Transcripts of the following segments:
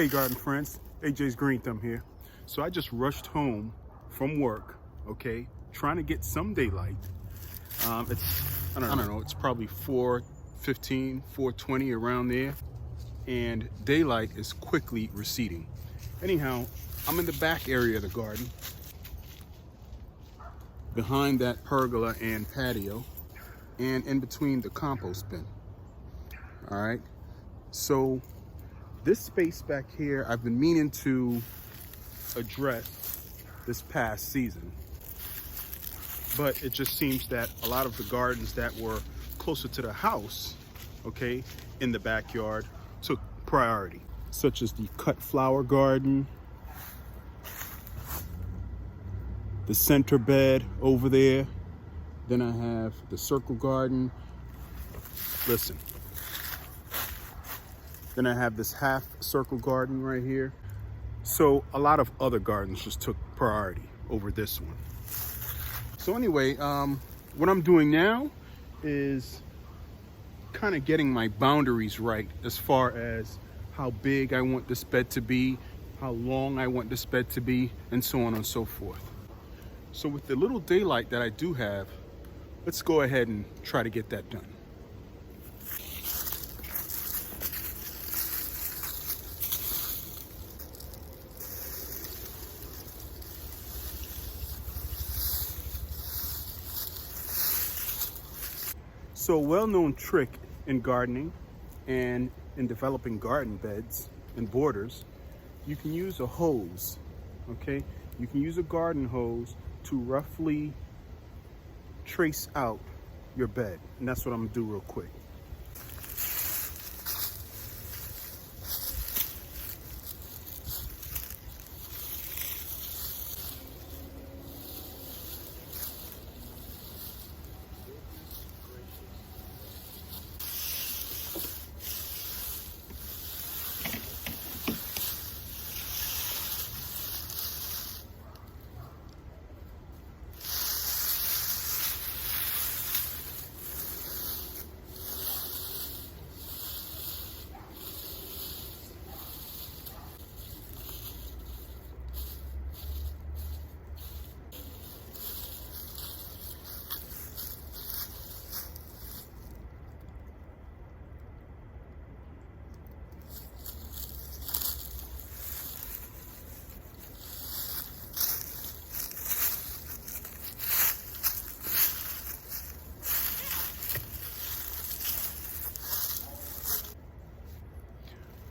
Hey garden friends, AJ's Green Thumb here. So I just rushed home from work, okay, trying to get some daylight. It's, I don't know, it's probably 4:15, 4:20 around there, and daylight is quickly receding. Anyhow, I'm in the back area of the garden, behind that pergola and patio, and in between the compost bin. All right, so this space back here, I've been meaning to address this past season, but it just seems that a lot of the gardens that were closer to the house, okay, in the backyard, took priority, such as the cut flower garden, the center bed over there. Then I have the circle garden. Listen. Then I have this half circle garden right here. So a lot of other gardens just took priority over this one. So anyway, what I'm doing now is kind of getting my boundaries right as far as how big I want this bed to be, how long I want this bed to be, and so on and so forth. So with the little daylight that I do have, let's go ahead and try to get that done. So a well-known trick in gardening and in developing garden beds and borders, you can use a hose, okay? You can use a garden hose to roughly trace out your bed. And that's what I'm gonna do real quick.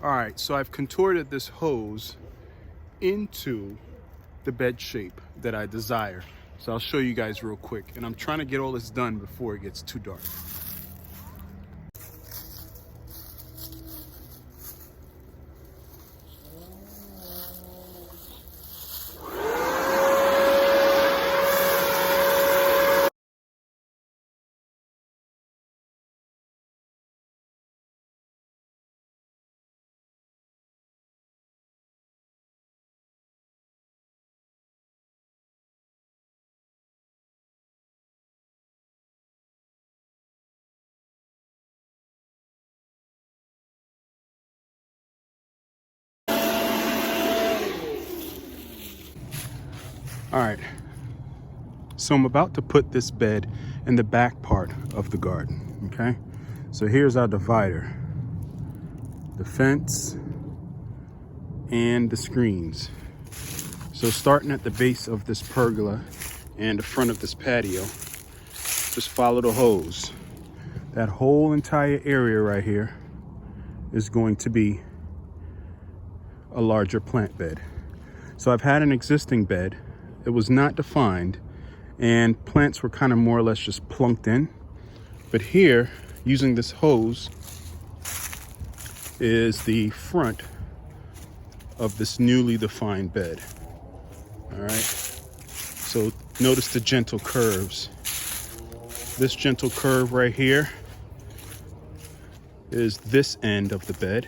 All right, so I've contorted this hose into the bed shape that I desire. So I'll show you guys real quick. And I'm trying to get all this done before it gets too dark. All right, so I'm about to put this bed in the back part of the garden, okay? So here's our divider, the fence and the screens. So starting at the base of this pergola and the front of this patio, just follow the hose. That whole entire area right here is going to be a larger plant bed. So I've had an existing bed. It was not defined and plants were kind of more or less just plunked in. But here, using this hose, is the front of this newly defined bed. All right, so notice the gentle curves. This gentle curve right here is this end of the bed,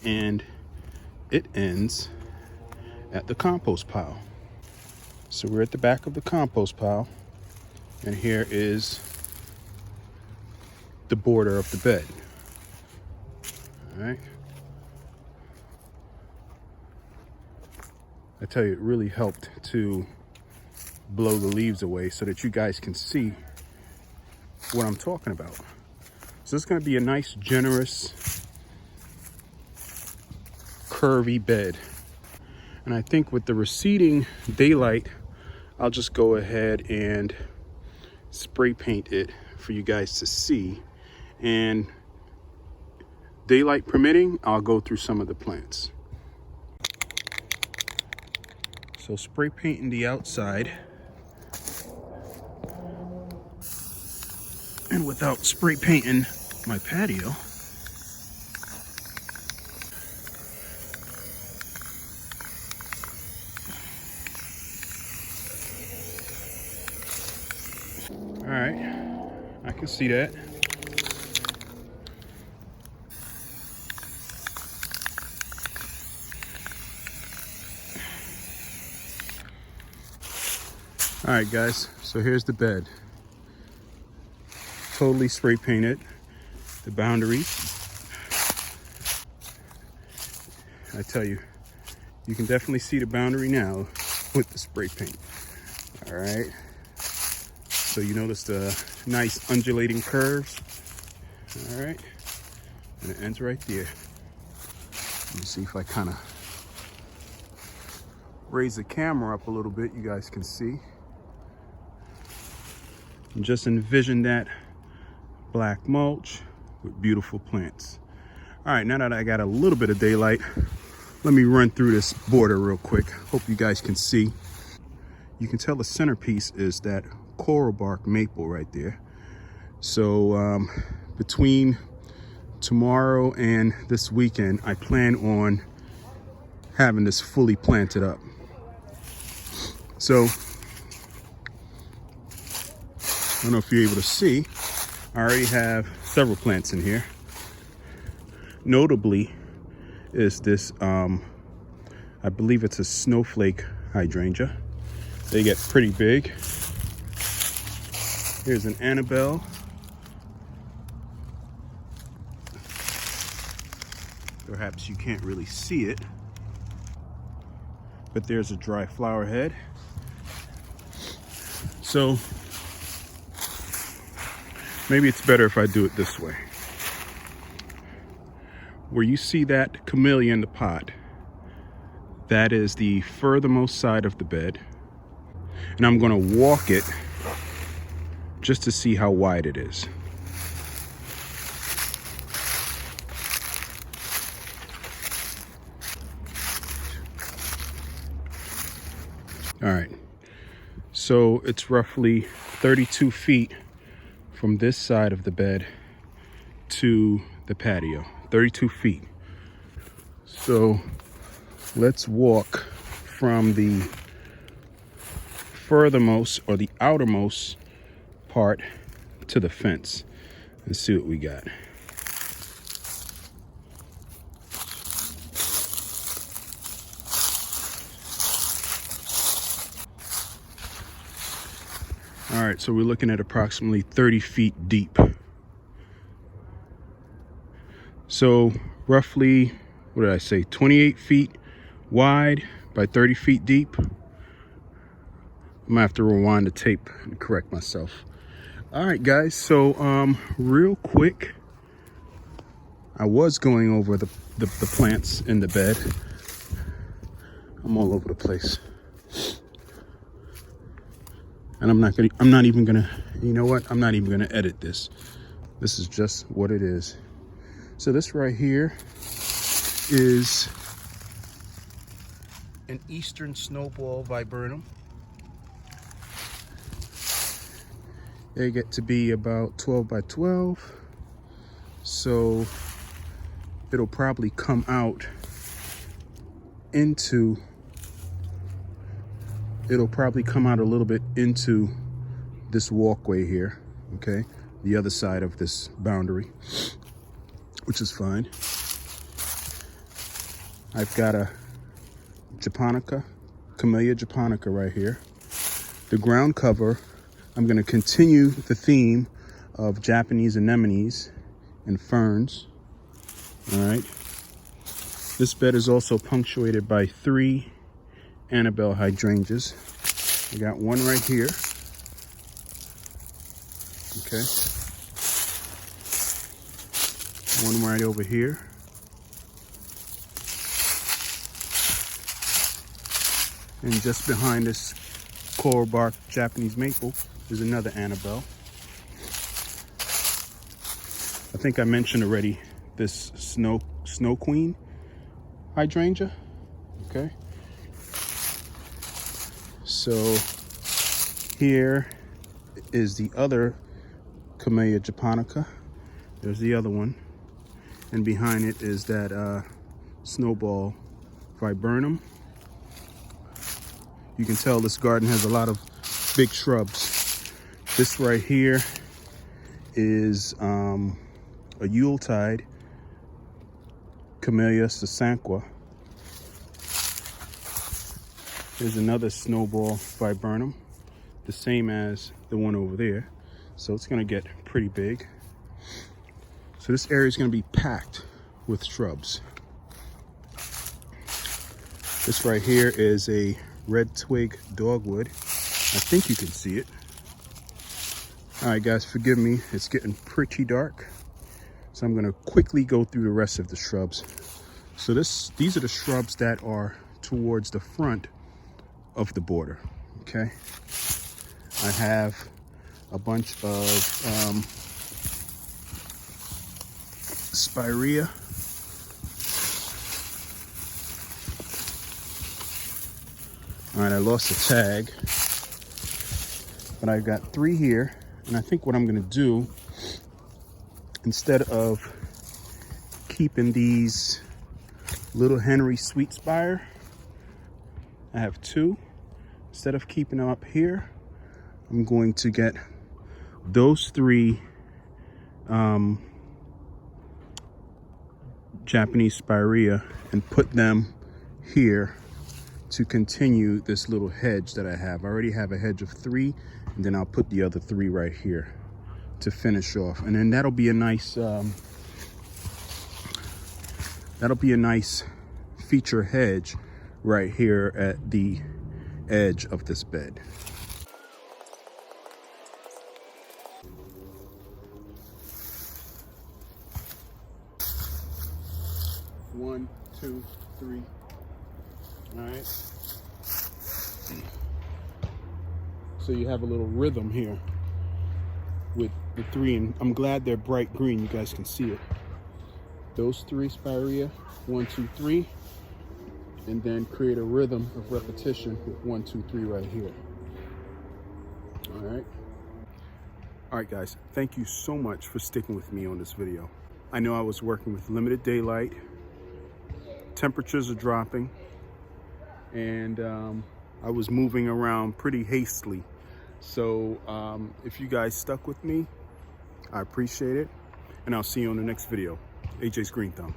and it ends at the compost pile. So we're at the back of the compost pile, and here is the border of the bed. All right, I tell you, it really helped to blow the leaves away so that you guys can see what I'm talking about. So it's going to be a nice, generous, curvy bed. And I think with the receding daylight, I'll just go ahead and spray paint it for you guys to see. And daylight permitting, I'll go through some of the plants. So spray painting the outside. And without spray painting my patio, all right, I can see that. All right, guys, so here's the bed. Totally spray painted. The boundaries. I tell you, you can definitely see the boundary now with the spray paint. All right. So you notice the nice undulating curves. All right. And it ends right there. Let me see if I kind of raise the camera up a little bit, you guys can see. And just envision that black mulch with beautiful plants. All right, now that I got a little bit of daylight, let me run through this border real quick. Hope you guys can see. You can tell the centerpiece is that coral bark maple right there. So between tomorrow and this weekend, I plan on having this fully planted up. So I don't know if you're able to see, I already have several plants in here. Notably is this, I believe it's a snowflake hydrangea. They get pretty big. Here's an Annabelle. Perhaps you can't really see it, but there's a dry flower head. So maybe it's better if I do it this way. Where you see that camellia in the pot, that is the furthermost side of the bed. And I'm gonna walk it just to see how wide it is. All right, so it's roughly 32 feet from this side of the bed to the patio, 32 feet. So let's walk from the furthermost or the outermost part to the fence and see what we got. All right, so we're looking at approximately 30 feet deep. So roughly, what did I say, 28 feet wide by 30 feet deep. I'm gonna have to rewind the tape and correct myself. All right, guys, so real quick, I was going over the plants in the bed. I'm all over the place. And I'm not even gonna, you know what? I'm not even gonna edit this. This is just what it is. So this right here is an Eastern Snowball Viburnum. They get to be about 12 by 12. So it'll probably come out into, it'll probably come out a little bit into this walkway here, okay? The other side of this boundary, which is fine. I've got a japonica, Camellia japonica right here. The ground cover, I'm gonna continue the theme of Japanese anemones and ferns, all right? This bed is also punctuated by 3 Annabelle hydrangeas. I got one right here. Okay. One right over here. And just behind this coral bark Japanese maple is another Annabelle. I think I mentioned already this snow queen hydrangea. Okay. So here is the other Camellia japonica. There's the other one. And behind it is that snowball viburnum. You can tell this garden has a lot of big shrubs. This right here is a Yuletide Camellia sasanqua. There's another snowball viburnum, the same as the one over there. So it's gonna get pretty big. So this area is gonna be packed with shrubs. This right here is a red twig dogwood. I think you can see it. All right, guys, forgive me. It's getting pretty dark. So I'm gonna quickly go through the rest of the shrubs. So these are the shrubs that are towards the front of the border, okay? I have a bunch of spirea. All right, I lost a tag, but I've got 3 here. And I think what I'm gonna do, instead of keeping these Little Henry Sweet Spire, I have 2. Instead of keeping them up here, I'm going to get those 3 Japanese spirea and put them here to continue this little hedge that I have. I already have a hedge of 3, and then I'll put the other 3 right here to finish off. And then that'll be a nice feature hedge right here at the edge of this bed. One, 2, 3. All right. So you have a little rhythm here with the 3, and I'm glad they're bright green. You guys can see it. Those 3 spirea, 1, 2, 3, and then create a rhythm of repetition with 1, 2, 3 right here. All right. All right, guys. Thank you so much for sticking with me on this video. I know I was working with limited daylight. Temperatures are dropping, and I was moving around pretty hastily. So if you guys stuck with me, I appreciate it, and I'll see you on the next video. AJ's Green Thumb.